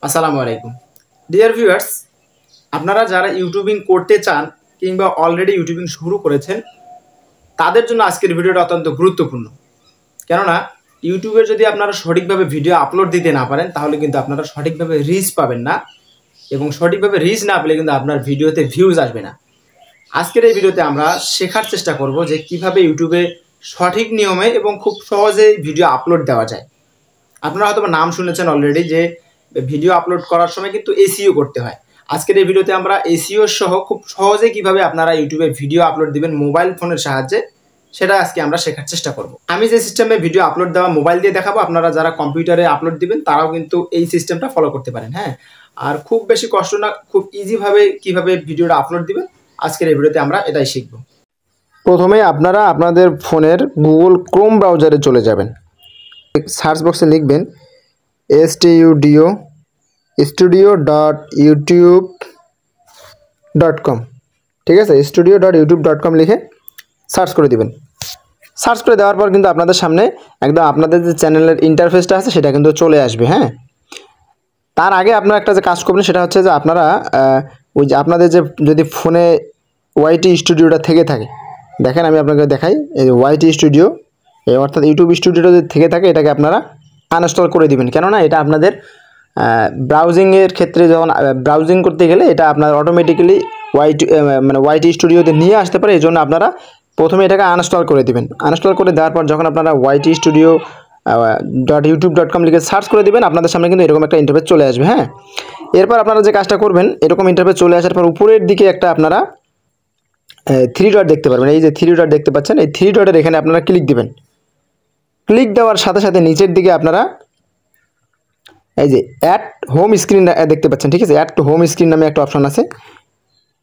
আসসালামু আলাইকুম dear viewers, আপনারা যারা ইউটিউবিং করতে চান কিংবা অলরেডি ইউটিউবিং শুরু করেছেন তাদের জন্য আজকের ভিডিওটা অত্যন্ত গুরুত্বপূর্ণ। কেননা ইউটিউবে যদি আপনারা সঠিকভাবে ভিডিও আপলোড দিতে না পারেন তাহলে কিন্তু আপনারা সঠিকভাবে রিচ পাবেন না, এবং সঠিকভাবে রিচ না পেলে কিন্তু আপনার ভিডিওতে ভিউজ আসবে না। আজকের এই ভিডিওতে আমরা শেখার চেষ্টা করব যে কিভাবে ইউটিউবে সঠিক নিয়মে এবং খুব সহজেই ভিডিও আপলোড দেওয়া যায়। আপনারা হয়তো নাম শুনেছেন অলরেডি যে ভিডিও আপলোড করার সময় কিন্তু এসইও করতে হয়। আজকের এই ভিডিওতে আমরা এসইও সহ খুব সহজে কিভাবে আপনারা ইউটিউবে ভিডিও আপলোড দিবেন মোবাইল ফোনের সাহায্যে সেটা আজকে আমরা শেখার চেষ্টা করব। আমি যে সিস্টেমে ভিডিও আপলোড দেওয়া মোবাইল দিয়ে দেখাবো, আপনারা যারা কম্পিউটারে আপলোড দিবেন তারাও কিন্তু এই সিস্টেমটা ফলো করতে পারেন। হ্যাঁ, আর খুব বেশি কষ্ট না, খুব ইজিভাবে কিভাবে ভিডিওটা আপলোড দিবেন আজকের এই ভিডিওতে আমরা এটাই শিখব। প্রথমে আপনারা আপনাদের ফোনের গুগল ক্রোম ব্রাউজারে চলে যাবেন। সার্চ বক্সে লিখবেন studio.youtube.com, ঠিক আছে? studio.youtube.com লিখে সার্চ করে দিবেন। সার্চ করে দেওয়ার পর কিন্তু আপনাদের সামনে একদম আপনাদের যে চ্যানেলের ইন্টারফেসটা আছে সেটা কিন্তু চলে আসবে। হ্যাঁ, তার আগে আপনারা একটা যে কাজ করবেন সেটা হচ্ছে যে আপনারা ওই যে আপনাদের যে যদি ফোনে ওয়াইটি স্টুডিওটা থেকে থাকে, দেখেন আমি আপনাকে দেখাই, এই যে ওয়াইটি স্টুডিও, এই অর্থাৎ ইউটিউব স্টুডিওটা যদি থেকে থাকে এটাকে আপনারা আনইনস্টল করে দিবেন। কেননা এটা আপনাদের ব্রাউজিংয়ের ক্ষেত্রে যখন ব্রাউজিং করতে গেলে এটা আপনার অটোমেটিক্যালি ওয়াইটি স্টুডিওতে নিয়ে আসতে পারে। এই জন্য আপনারা প্রথমে এটাকে আনইনস্টল করে দিবেন। আনইনস্টল করে দেওয়ার পর যখন আপনারা YTstudio.youtube.com লিখে সার্চ করে দিবেন আপনাদের সামনে কিন্তু এরকম একটা ইন্টারফেস চলে আসবে। হ্যাঁ, এরপর আপনারা যে কাজটা করবেন, এরকম ইন্টারফেস চলে আসার পর উপরের দিকে একটা আপনারা 3 ডট দেখতে পারবেন। এই যে 3 ডট দেখতে পাচ্ছেন, এই 3 ডটের এখানে আপনারা ক্লিক দিবেন। ক্লিক দেওয়ার সাথে সাথে নিচের দিকে আপনারা এই যে অ্যাড হোম স্ক্রিন দেখতে পাচ্ছেন, ঠিক আছে? অ্যাড টু হোম স্ক্রিন নামে একটা অপশন আছে,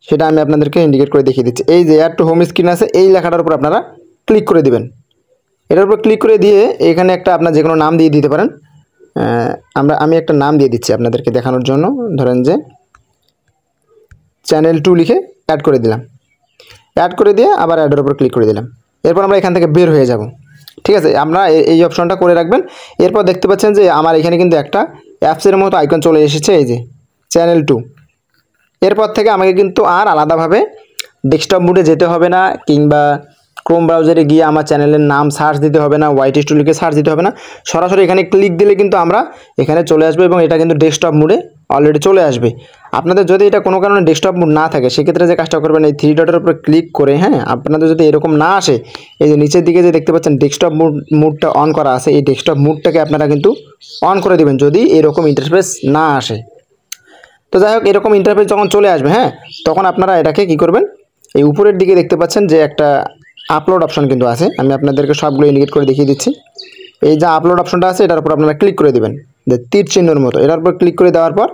সেটা আমি আপনাদেরকে ইন্ডিকেট করে দেখিয়ে দিচ্ছি। এই যে অ্যাড টু হোম স্ক্রিন আছে, এই লেখাটার উপর আপনারা ক্লিক করে দিবেন। এটার উপর ক্লিক করে দিয়ে এখানে একটা আপনার যে কোনো নাম দিয়ে দিতে পারেন। আমি একটা নাম দিয়ে দিচ্ছি আপনাদেরকে দেখানোর জন্য। ধরেন যে চ্যানেল 2 লিখে অ্যাড করে দিলাম। অ্যাড করে দিয়ে আবার অ্যাডের উপর ক্লিক করে দিলাম। এরপর আমরা এখান থেকে বের হয়ে যাব, ঠিক আছে? আমরা এই অপশনটা করে রাখবেন। এরপর দেখতে পাচ্ছেন যে আমার এখানে কিন্তু একটা অ্যাপসের মতো আইকন চলে এসেছে, এই যে চ্যানেল 2। এরপর থেকে আমাকে কিন্তু আর আলাদাভাবে ডেস্কটপ মোডে যেতে হবে না, কিংবা ক্রোম ব্রাউজারে গিয়ে আমার চ্যানেলের নাম সার্চ দিতে হবে না, ওয়াইটি স্টুডিওকে সার্চ দিতে হবে না। সরাসরি এখানে ক্লিক দিলে কিন্তু আমরা এখানে চলে আসবে এবং এটা কিন্তু ডেস্কটপ মোডে অলরেডি চলে আসবে। আপনাদের যদি এটা কোনো কারণে ডেস্কটপ মোড না থাকে সেক্ষেত্রে যে কাজটা করবেন, এই 3 ডটের উপর ক্লিক করে, হ্যাঁ, আপনাদের যদি এরকম না আসে, এই যে নিচের দিকে যে দেখতে পাচ্ছেন ডেস্কটপ মোডটা অন করা আছে, এই ডেস্কটপ মোডটাকে আপনারা কিন্তু অন করে দেবেন যদি এরকম ইন্টারফেস না আসে। তো যাই হোক, এরকম ইন্টারফেস যখন চলে আসবে, হ্যাঁ, তখন আপনারা এটাকে কি করবেন, এই উপরের দিকে দেখতে পাচ্ছেন যে একটা আপলোড অপশন কিন্তু আছে। আমি আপনাদেরকে সবগুলো ইন্ডিকেট করে দেখিয়ে দিচ্ছি। এই যে আপলোড অপশনটা আছে এটার উপর আপনারা ক্লিক করে দেবেন, যে তীর চিহ্নের মতো। এটার উপর ক্লিক করে দেওয়ার পর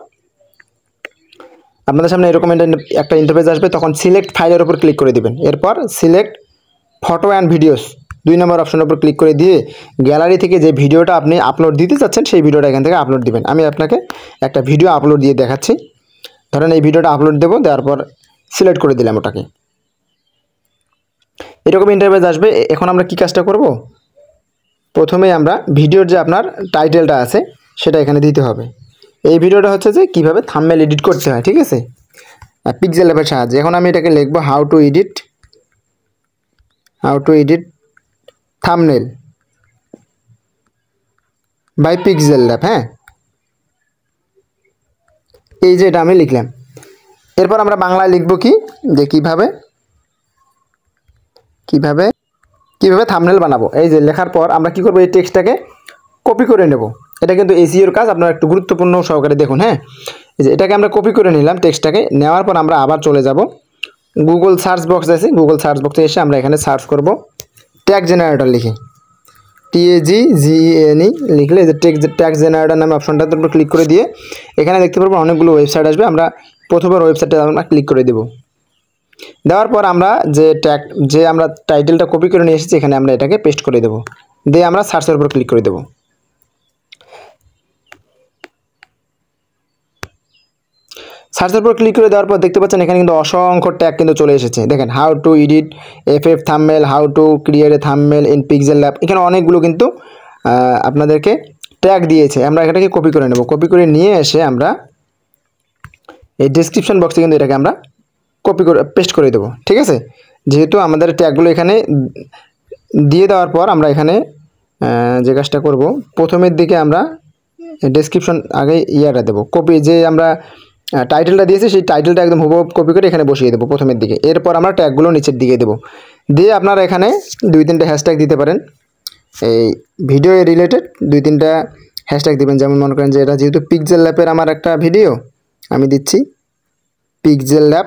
আপনাদের সামনে এরকম একটা ইন্টারফেস আসবে। তখন সিলেক্ট ফাইলের উপর ক্লিক করে দিবেন। এরপর সিলেক্ট ফটো অ্যান্ড ভিডিওস 2 নম্বর অপশনের উপর ক্লিক করে দিয়ে গ্যালারি থেকে যে ভিডিওটা আপনি আপলোড দিতে চাচ্ছেন সেই ভিডিওটা এখান থেকে আপলোড দিবেন। আমি আপনাকে একটা ভিডিও আপলোড দিয়ে দেখাচ্ছি। ধরেন এই ভিডিওটা আপলোড দেবো, দেওয়ার পর সিলেক্ট করে দিলাম ওটাকে। এরকম ইন্টারফেস আসবে। এখন আমরা কি কাজটা করব, প্রথমে আমরা ভিডিওর যে আপনার টাইটেলটা আছে সেটা এখানে দিতে হবে। এই ভিডিওটা হচ্ছে যে কীভাবে থাম্বনেল এডিট করতে হয়, ঠিক আছে, পিক্সেল ল্যাবের সাহায্যে। এখন আমি এটাকে লিখবো how to edit thumbnail by pixel lab. হ্যাঁ, এই যে এটা আমি লিখলাম। এরপর আমরা বাংলায় লিখবো কি, যে কিভাবে থাম্বনেল বানাবো। এই যে লেখার পর আমরা কি করব, এই টেক্সটটাকে কপি করে নেব। এটা কিন্তু এসইওর কাজ, আপনারা একটু গুরুত্বপূর্ণ সহকারে দেখুন। হ্যাঁ, এই যে এটাকে আমরা কপি করে নিলাম। টেক্সটটাকে নেওয়ার পর আমরা আবার চলে যাব গুগল সার্চ বক্স আছে, গুগল সার্চ বক্সে এসে আমরা এখানে সার্চ করব ট্যাগ জেনারেটর লিখে, TAGGENE লিখলে যে ট্যাগ জেনারেটর নামে অপশনটার উপর ক্লিক করে দিয়ে এখানে দেখতে পারবো অনেকগুলো ওয়েবসাইট আসবে। আমরা প্রথমবার ওয়েবসাইটে আমরা ক্লিক করে দেব। দেওয়ার পর আমরা যে আমরা টাইটেলটা কপি করে নিয়ে এসেছি এখানে আমরা এটাকে পেস্ট করে দেব, দিয়ে আমরা সার্চের উপর ক্লিক করে দেব। সার্চের উপর ক্লিক করে দেওয়ার পর দেখতে পাচ্ছেন এখানে কিন্তু অসংখ্য ট্যাগ কিন্তু চলে এসেছে। দেখেন, how to edit FF thumbnail, how to create a thumbnail in pixel lab, এখানে অনেকগুলো কিন্তু আপনাদেরকে ট্যাগ দিয়েছে আমরা এটাকে কপি করে নেব। কপি করে নিয়ে এসে আমরা এই ডেসক্রিপশন বক্সে কিন্তু এটাকে আমরা কপি করে পেস্ট করে দেবো। ঠিক আছে, যেহেতু আমাদের ট্যাগগুলো এখানে দিয়ে দেওয়ার পর আমরা এখানে যে কাজটা করব, প্রথমের দিকে আমরা ডেসক্রিপশন আগে ইয়াটা দেবো, কপি যে আমরা টাইটেলটা দিয়েছি সেই টাইটেলটা একদম হুবহু কপি করে এখানে বসিয়ে দেবো প্রথমের দিকে। এরপর আমরা ট্যাগগুলো নিচের দিকে দেবো, দিয়ে আপনারা এখানে 2-3টা হ্যাশট্যাগ দিতে পারেন, এই ভিডিও রিলেটেড 2-3টা হ্যাশট্যাগ দিবেন। যেমন মনে করেন যে এটা যেহেতু পিক্সেল ল্যাবের আমার একটা ভিডিও, আমি দিচ্ছি পিক্সেল ল্যাব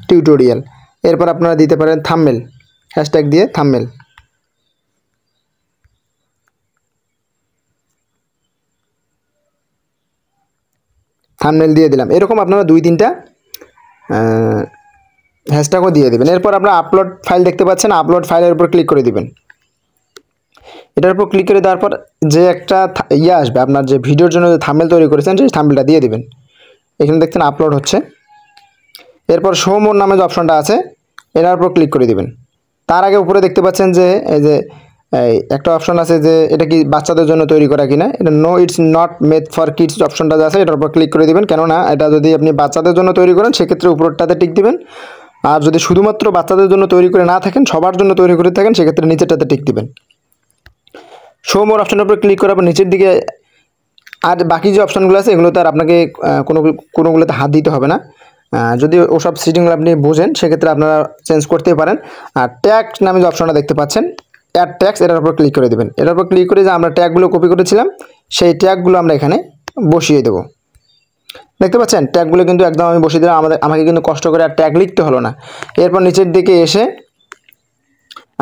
টিউটোরিয়াল। এরপর আপনারা দিতে পারেন থাম্বনেল, হ্যাশট্যাগ দিয়ে থাম্বনেল। থাম্বনেল দিয়ে দিলাম। এরকম আপনারা 2-3টা হ্যাশট্যাগও দিয়ে দেবেন। এরপর আপনারা আপলোড ফাইল দেখতে পাচ্ছেন, আপলোড ফাইলের উপর ক্লিক করে দিবেন। এটার উপর ক্লিক করে দেওয়ার পর যে একটা আসবে, আপনার যে ভিডিওর জন্য যে থাম্বনেল তৈরি করেছেন সেই থাম্বনেলটা দিয়ে দিবেন। এখানে দেখছেন আপলোড হচ্ছে। এরপর শো মোর নামে যে অপশনটা আছে এটার উপর ক্লিক করে দিবেন। তার আগে উপরে দেখতে পাচ্ছেন যে এই যে একটা অপশন আছে যে এটা কি বাচ্চাদের জন্য তৈরি করা কিনা, এটা no it's not made for kids অপশনটা আছে, এটার উপর ক্লিক করে দিবেন। কেননা এটা যদি আপনি বাচ্চাদের জন্য তৈরি করেন সেক্ষেত্রে উপরটাতে টিক দিবেন, আর যদি শুধুমাত্র বাচ্চাদের জন্য তৈরি করে না থাকেন, সবার জন্য তৈরি করে থাকেন, সেক্ষেত্রে নিচেরটাতে টিক দিবেন। শো মোর অপশনের উপর ক্লিক করার পর নিচের দিকে আর বাকি যে অপশনগুলো আছে এগুলোতে আর আপনাকে কোনোগুলোতে হাত দিতে হবে না। যদি ওসব সেটিংগুলো আপনি বোঝেন সেক্ষেত্রে আপনারা চেঞ্জ করতে পারেন। আর ট্যাগ নামে যে অপশনটা দেখতে পাচ্ছেন অ্যাড ট্যাগস, এটার উপর ক্লিক করে দেবেন। এটার উপর ক্লিক করে যে আমরা ট্যাগগুলো কপি করেছিলাম সেই ট্যাগগুলো আমরা এখানে বসিয়ে দেবো। দেখতে পাচ্ছেন ট্যাগগুলো কিন্তু একদম আমি বসিয়ে দিলাম, আমাকে কিন্তু কষ্ট করে আর ট্যাগ লিখতে হলো না। এরপর নিচের দিকে এসে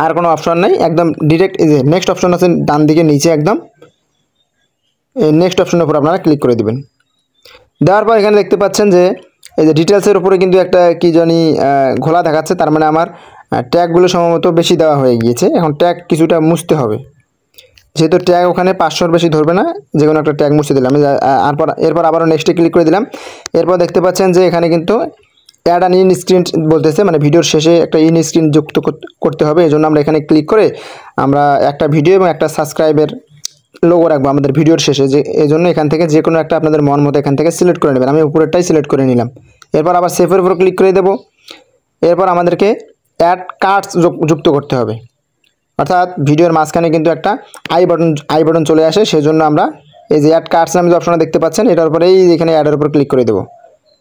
আর কোনো অপশন নেই, একদম ডিরেক্ট এই যে নেক্সট অপশন আছে ডান দিকে নিচে একদম, এই নেক্সট অপশনের উপর আপনারা ক্লিক করে দেবেন। দেওয়ার পর এখানে দেখতে পাচ্ছেন যে এই যে ডিটেলসের উপরে কিন্তু একটা কি জানি ঘোলা দেখাচ্ছে, তার মানে আমার ট্যাগগুলো সম্ভবত বেশি দেওয়া হয়ে গিয়েছে। এখন ট্যাগ কিছুটা মুছতে হবে, যেহেতু ট্যাগ ওখানে 500-র বেশি ধরবে না, যে কোনো একটা ট্যাগ মুছে দিলাম। এরপর আবারও নেক্সটে ক্লিক করে দিলাম। এরপর দেখতে পাচ্ছেন যে এখানে কিন্তু অ্যাড অ্যান ইন স্ক্রিন বলতেছে, মানে ভিডিওর শেষে একটা ইন স্ক্রিন যুক্ত করতে হবে। এই জন্য আমরা এখানে ক্লিক করে আমরা একটা ভিডিও এবং একটা সাবস্ক্রাইবের লোগো রাখবো আমাদের ভিডিওর শেষে, যে এই জন্য এখান থেকে যে কোনো একটা আপনাদের মন মতো এখান থেকে সিলেক্ট করে নেবেন। আমি উপরেরটাই সিলেক্ট করে নিলাম। এরপর আবার সেভের উপর ক্লিক করে দেবো। এরপর আমাদেরকে অ্যাড কার্ডস যুক্ত করতে হবে, অর্থাৎ ভিডিওর মাঝখানে কিন্তু একটা আই বাটন চলে আসে, সেজন্য আমরা এই যে অ্যাড কার্ডস নামে যে অপশনটা দেখতে পাচ্ছেন এটার উপরেই এখানে অ্যাডের উপর ক্লিক করে দেবো।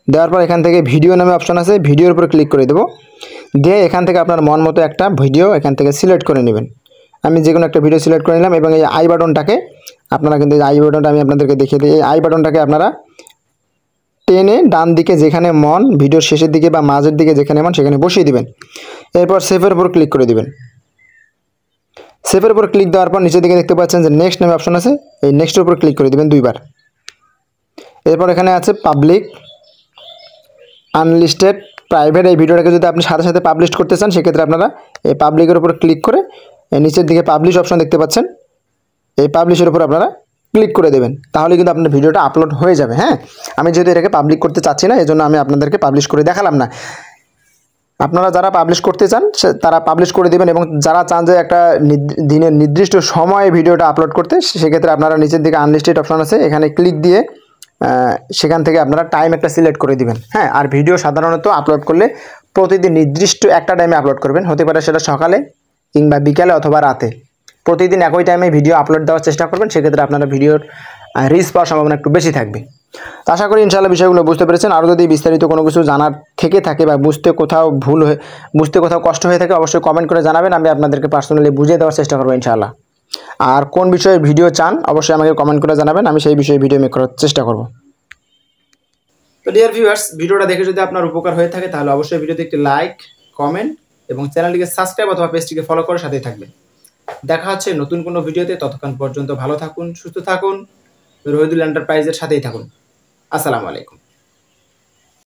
দেওয়ার পর এখান থেকে ভিডিও নামে অপশন আছে, ভিডিওর উপর ক্লিক করে দেবো। দিয়ে এখান থেকে আপনার মন মতো একটা ভিডিও এখান থেকে সিলেক্ট করে নেবেন। আমি যে কোনো একটা ভিডিও সিলেক্ট করে নিলাম এবং এই আই বাটনটাকে আপনারা কিন্তু এই আই বাটনটা আমি আপনাদেরকে দেখিয়ে দিই। এই আই বাটনটাকে আপনারা টেনে ডান দিকে যেখানে মন, ভিডিওর শেষের দিকে বা মাঝের দিকে যেখানে মন সেখানে বসিয়ে দিবেন। এরপর সেভের উপর ক্লিক করে দিবেন। সেভের উপর ক্লিক দেওয়ার পর নিচের দিকে দেখতে পাচ্ছেন যে নেক্সট নামে অপশন আছে, এই নেক্সটের উপর ক্লিক করে দিবেন 2বার। এরপর এখানে আছে পাবলিক, আনলিস্টেড, প্রাইভেট। এই ভিডিওটাকে যদি আপনি সাথে সাথে পাবলিশ করতে চান সেক্ষেত্রে আপনারা এই পাবলিকের উপর ক্লিক করে নিচের দিকে পাবলিশ অপশন দেখতে পাচ্ছেন, এই পাবলিশের উপর আপনারা ক্লিক করে দেবেন। তাহলে কিন্তু আপনার ভিডিওটা আপলোড হয়ে যাবে। হ্যাঁ, আমি যেহেতু এটাকে পাবলিক করতে চাচ্ছি না, এই জন্য আমি আপনাদেরকে পাবলিশ করে দেখালাম না। আপনারা যারা পাবলিশ করতে চান তারা পাবলিশ করে দেবেন, এবং যারা চান যে একটা দিনের নির্দিষ্ট সময়ে ভিডিওটা আপলোড করতে, সেক্ষেত্রে আপনারা নিচের দিকে আনলিস্টেড অপশন আছে, এখানে ক্লিক দিয়ে সেখান থেকে আপনারা টাইম একটা সিলেক্ট করে দিবেন। হ্যাঁ, আর ভিডিও সাধারণত আপলোড করলে প্রতিদিন নির্দিষ্ট একটা টাইমে আপলোড করবেন, হতে পারে সেটা সকালে কিংবা বিকালে অথবা রাতে। প্রতিদিন একই টাইমে ভিডিও আপলোড দেওয়ার চেষ্টা করবেন, সেক্ষেত্রে আপনারা ভিডিওর রিচ পাওয়ার সম্ভাবনা একটু বেশি থাকবে। তো আশা করি ইনশাআল্লাহ বিষয়গুলো বুঝতে পেরেছেন। আরও যদি বিস্তারিত কোনো কিছু জানার থেকে থাকে বা বুঝতে কোথাও কষ্ট হয়ে থাকে অবশ্যই কমেন্ট করে জানাবেন, আমি আপনাদেরকে পার্সোনালি বুঝিয়ে দেওয়ার চেষ্টা করবো ইনশাআল্লাহ। আর কোন বিষয়ে ভিডিও চান অবশ্যই আমাকে কমেন্ট করে জানাবেন, আমি সেই বিষয়ে ভিডিও মেক করার চেষ্টা করব। তো ডিয়ার ভিউয়ার্স, ভিডিওটা দেখে যদি আপনার উপকার হয়ে থাকে তাহলে অবশ্যই ভিডিওতে একটি লাইক, কমেন্ট এবং চ্যানেলটিকে সাবস্ক্রাইব অথবা পেজটিকে ফলো করে সাথেই থাকবেন। দেখা হচ্ছে নতুন কোনো ভিডিওতে, ততক্ষণ পর্যন্ত ভালো থাকুন, সুস্থ থাকুন, রহিদুল এন্টারপ্রাইজের সাথেই থাকুন। আসসালামু আলাইকুম।